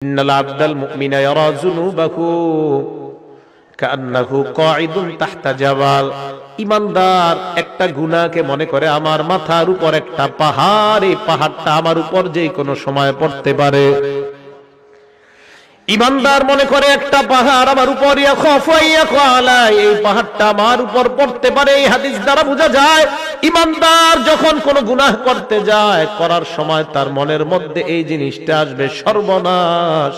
ইন্নাল আবদাল মুমিনা ইয়ারা যুনুবাহু কান্নাহু কাঈদুন তাহতা জাবাল। ঈমানদার একটা গুনাহকে মনে করে আমার মাথার উপর একটা পাহাড়, এই পাহাড়টা আমার উপর যে কোনো সময় পড়তে পারে। ঈমানদার মনে করে একটা পাহাড় আমার উপর, ইয়াখাফু আলাই, এই পাহাড়টা আমার উপর পড়তে পারে। এই হাদিস দ্বারা বোঝা যায় ঈমানদার যখন কোনো গুনাহ করতে যায়, করার সময় তার মনের মধ্যে এই জিনিসটা আসবে, সর্বনাশ,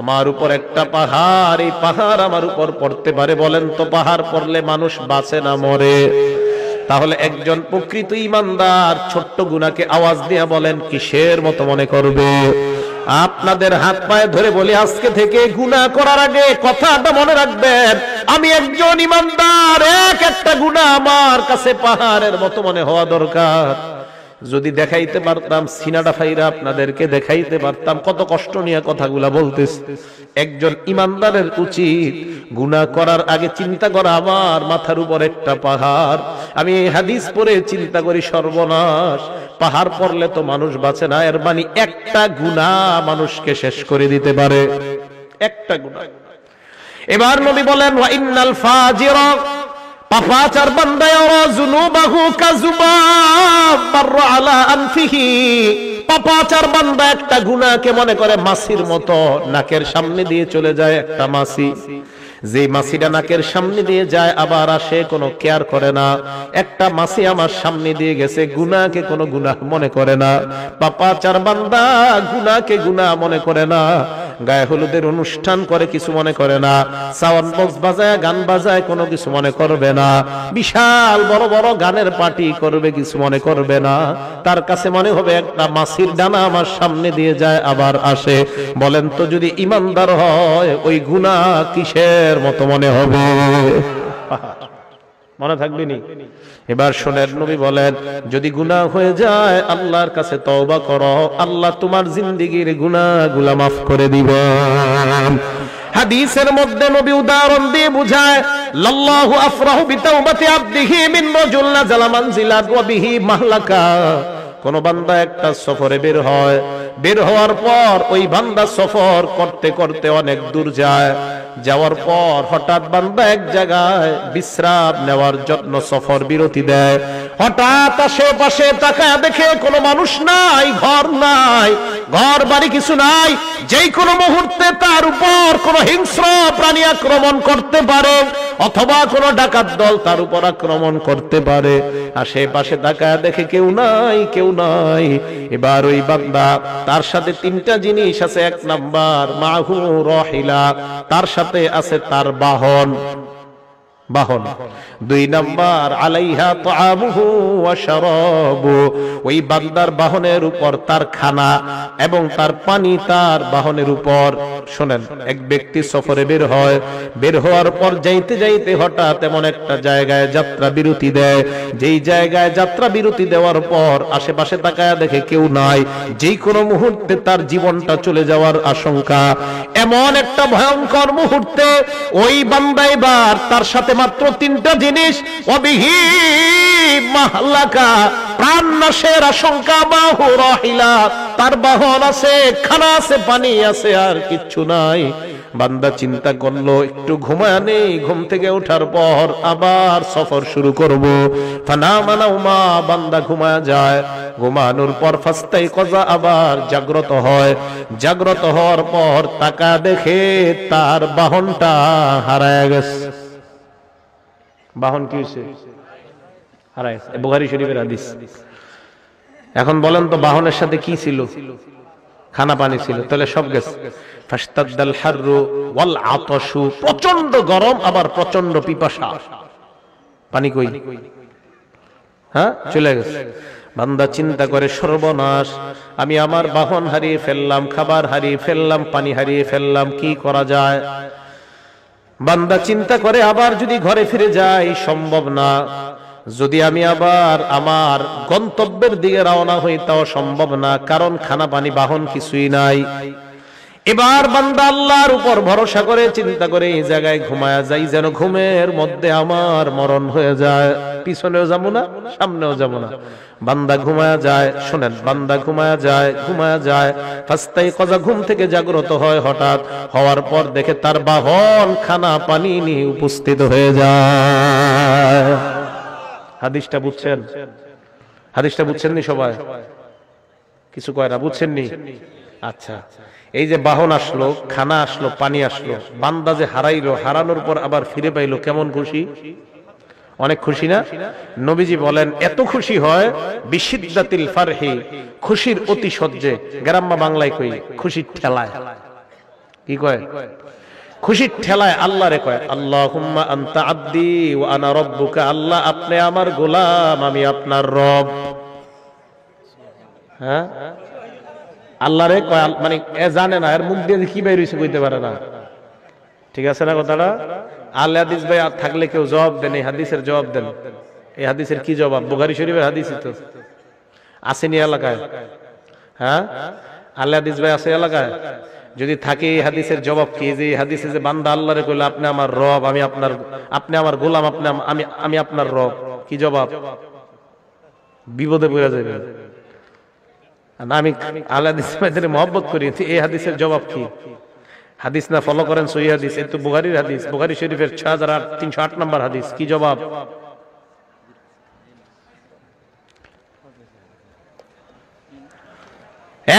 আমার উপর একটা পাহাড়, এই পাহাড় আমার উপর পড়তে পারে। বলেন তো পাহাড় পড়লে মানুষ বাঁচে না মরে? তাহলে একজন প্রকৃত ঈমানদার ছোট্ট গুনাহকে আওয়াজ দিয়ে বলেন কিসের মতো মনে করবে? আপনাদের হাত পায়ে ধরে বলি, আজকে থেকে গুনাহ করার আগে কথাটা মনে রাখবেন, আমি একজন ঈমানদার, একটা গুনাহ আমার কাছে পাহাড়ের মতো মনে হওয়া দরকার। যদি দেখাইতে পারতাম, সিনাটা ফাইরা আপনাদেরকে দেখাইতে পারতাম কত কষ্ট নিয়ে কথাগুলা বলতেছি। একজন ঈমানদারের উচিত গুনাহ করার আগে চিন্তা করা আমার মাথার উপর একটা পাহাড়। আমি এই হাদিস পড়ে চিন্তা করি সর্বনাশ, পাহাড় পড়লে তো মানুষ বাঁচে না, এর মানে একটা গুনাহ মানুষকে শেষ করে দিতে পারে, একটা গুনাহ। এবার নবী বলেন ওয়া ইন্নাল ফাজিরা, পাপাচার বান্দা ইয়ারা যুনুবাহু কাযুবাব মাররা আলা আনফিহি, পাপাচার বান্দা একটা গুনাহকে মনে করে মাছির মতো, নাকের সামনে দিয়ে চলে যায় একটা মাছি, যে মাছিটা নাকের সামনে দিয়ে যায় আবার আসে, কোনো কেয়ার করে না। একটা মাছি আমার সামনে দিয়ে গেছে, গুনাহকে কোনো গুনাহ মনে করে না। পাপাচার বান্দা গুনাহকে গুনাহ মনে করে না, গায়ে হলুদের অনুষ্ঠান করে কিছু মনে করে না, সাউন্ড বক্স বাজায় গান বাজায় কোনো কিছু মনে করবে না, বিশাল বড় বড় গানের পার্টি করবে কিছু মনে করবে না। তার কাছে মনে হবে একটা মাছির ডানা আমার সামনে দিয়ে যায় আবার আসে। বলেন তো যদি ঈমানদার হয় ওই গুনাহ কিসের মতো মনে হবে? মনে থাকবে নি? এবার শোনেন, নবী বলেন যদি গুনাহ হয়ে যায় আল্লাহর কাছে তওবা করো, আল্লাহ তোমার জিন্দেগীর গুনাহগুলো মাফ করে দিবেন। হাদিসের মধ্যে নবী উদাহরণ দিয়ে বুঝায়, লাল্লাহু আফরাহু বিতাওবাতি আবদিহি মিন রাজুল নাযালা মানজিলাত ওয়া বিহি মাহলাকা। কোন বান্দা একটা সফরে বের হয়, বের হওয়ার পর ওই বান্দা সফর করতে করতে অনেক দূর যায়, যাওয়ার পর হঠাৎ বান্দা এক জায়গায় বিশ্রাম নেওয়ার জন্য সফর বিরতি দেয়। হঠাৎ আশেপাশে তাকায় দেখে কোনো মানুষ নাই, ঘর নাই, ঘর বাড়ি কিছু নাই। যেই কোনো মুহূর্তে তার উপর কোনো হিংস্র প্রাণী আক্রমণ করতে পারে, অথবা কোনো ডাকাত দল তার উপর আক্রমণ করতে পারে। আশেপাশে তাকায় দেখে কেউ নাই, কেউ নাই। এবার ওই বান্দা, তার সাথে তিনটা জিনিস আছে। এক নাম্বার মাহু রাহিলা, তার সাথে আছে তার বাহন, বাহন। দুই নাম্বার আলাইহা তাআমুহু ওয়া শারাবু, ওই বান্দার বাহনের উপর তার খানা এবং তার পানি তার বাহনের উপর। শুনেন, এক ব্যক্তি সফরে বের হয়, বের হওয়ার পর যাইতে যাইতে হঠাৎ এমন একটা জায়গায় যাত্রা বিরতি দেয়, যেই জায়গায় যাত্রা বিরতি দেওয়ার পর আশেপাশে তাকায় দেখে কেউ নাই, যেই কোনো মুহূর্তে তার জীবনটা চলে যাওয়ার আশঙ্কা। এমন একটা ভয়ঙ্কর মুহূর্তে ওই বান্দা এবার তার সাথে মাত্র তিনটা জিনিস, অবিহি মাহলাকা, প্রাণ নাশের আশঙ্কা, বাহু রাহিলা, তার বাহন আছে, খানা আছে, পানি আছে, আর কিচ্ছু নাই। বান্দা চিন্তা করলো একটু ঘুমায় নেই, ঘুম থেকে ওঠার পর আবার সফর শুরু করব। ফানামা নাওমা, বান্দা ঘুমায় যায়, ঘুমানোর পর ফাস্তাই কজা, আবার জাগ্রত হয়। জাগ্রত হওয়ার পর তাকা দেখে তার বাহনটা হারায় গেছে। বাহন কি হয়েছে? হারায় গেছে। বুখারী শরীফের হাদিস। এখন বলেন তো বাহনের সাথে কি ছিল? খানা পানি ছিল, তাহলে সব গেছে। ফাস্তাদাল হাররু ওয়াল আতাশু, প্রচন্ড গরম আবার প্রচন্ড পিপাসা, পানি কই? হ্যাঁ, চলে গেছে। বান্দা চিন্তা করে সর্বনাশ, আমি আমার বাহন হারিয়ে ফেললাম, খাবার হারিয়ে ফেললাম, পানি হারিয়ে ফেললাম, কি করা যায়? বান্দা চিন্তা করে আবার যদি ঘরে ফিরে যাই সম্ভব না, যদি আমি আবার আমার গন্তব্যের দিকে রওনা হই তাও সম্ভব না, কারণ খানা পানি বাহন কিছুই নাই। এবার বান্দা আল্লাহর উপর ভরসা করে চিন্তা করে এই জায়গায় ঘুমায়া যাই, যেন ঘুমের মধ্যে আমার মরণ হয়ে যায়, পিছনেও যাবো না সামনেও যাবো না। বান্দা ঘুমায়া যায়, শোনেন, বান্দা ঘুমায়া যায় ফাস্তাই কজা, ঘুম থেকে জাগ্রত হয়। হঠাৎ হওয়ার পর দেখে তার বাহন খানা পানি নিয়ে উপস্থিত হয়ে যায়। হাদিসটা বুঝছেন? হাদিসটা বুঝছেন নি সবাই? কিছু কয় না, বুঝছেন নি? আচ্ছা, এই যে বাহন আসলো, খানা আসলো, পানি আসলো, বান্দা যে হারাইলো, হারানোর পর আবার ফিরে পাইলো, কেমন খুশি? অনেক খুশি না? নবীজি বলেন এত খুশি হয় বিশিদ্দাতিল ফারহি, খুশির অতি সহ্যে। গ্রাম্য বাংলায় কই খুশির ঠেলায়। কি কয়? খুশির ঠেলায় আল্লাহ রে কয় আল্লাহুম্মা আনতা আব্দি ওয়া আনা রাব্বুকা, আল্লাহ আপনি আমার গোলাম, আমি আপনার রব। হ্যাঁ, আল্লাহ রে কয়, মানে এ জানে না এর মুখ দিয়ে কি বের হইছে কইতে পারে না। ঠিক আছে না কথাটা? আল হাদিস ভাই থাকলে কেউ জবাব দেন, এই হাদিসের জবাব দেন। এই হাদিসের কি জবাব? বুখারী শরীফের হাদিসই তো আসেনি এলাকায়। হ্যাঁ, আল হাদিস ভাই আছে এলাকায়? যদি থাকে এই হাদিসের জবাব কি? যে হাদিসে যে বান্দা আল্লাহরে কইলো আপনি আমার রব, আমি আপনার, আপনি আমার গোলাম, আমি আপনার রব, কি জবাব? বিপদে পড়ে যাবে। আমি আল হাদিস ভাইদের মহব্বত করি, এই হাদিসের জবাব কি? হাদিস না ফলো করেন সহিহ হাদিস, এই তো বুখারীর হাদিস, বুখারী শরীফের 6308 নম্বর হাদিস। কি জবাব?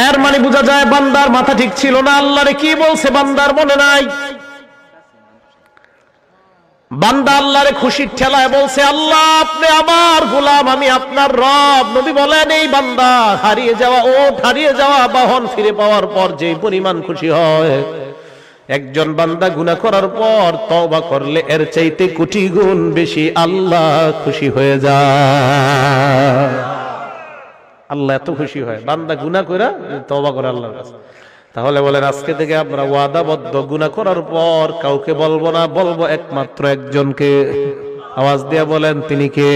এর মানে বোঝা যায় বান্দার মাথা ঠিক ছিল না। আল্লাহরে কি বলছে বান্দার মনে নাই। বান্দা আল্লাহরে খুশির ঠেলায় বলছে আল্লাহ আপনি আমার গোলাম, আমি আপনার রব। নবী বলেন এই বান্দা হারিয়ে যাওয়া, ওট হারিয়ে যাওয়া বাহন ফিরে পাওয়ার পর যে পরিমাণ খুশি হয়, একজন বান্দা গুনাহ করার পর তওবা করলে এর চাইতে কোটি গুণ বেশি আল্লাহ খুশি হয়ে যায়। আল্লাহ এত খুশি হয় বান্দা গুনাহ করে তওবা করে আল্লাহর কাছে। তাহলে বলেন আজকে থেকে আমরা ওয়াদাবদ্ধ, গুনাহ করার পর কাউকে বলবো না, বলবো একমাত্র একজনকে। আওয়াজ দিয়ে বলেন তিনি কে?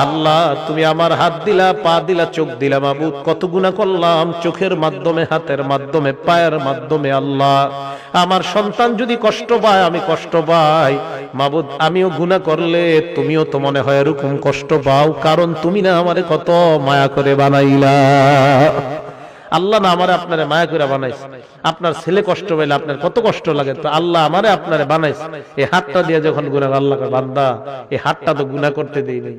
আল্লাহ। তুমি আমার হাত দিলা, পা দিলা, চোখ দিলা, মাবুদ কত গুনাহ করলাম, চোখের মাধ্যমে, হাতের মাধ্যমে, পায়ের মাধ্যমে। আল্লাহ আমার সন্তান যদি কষ্ট পায়, আমি কষ্ট পাই, মাবুদ আমিও গুনাহ করলে তুমিও তো মনে হয় এরকম কষ্ট পাও, কারণ তুমি না আমারে কত মায়া করে বানাইলা। আল্লাহ না আমারে আপনারে মায়া করে বানাইছে। আপনার ছেলে কষ্ট পাইলে আপনার কত কষ্ট লাগে, তো আল্লাহ আমারে আপনারে বানাইছে। এই হাতটা দিয়ে যখন গুনাহ, আল্লাহ বান্দা এই হাতটা তো গুনাহ করতে দেই নাই।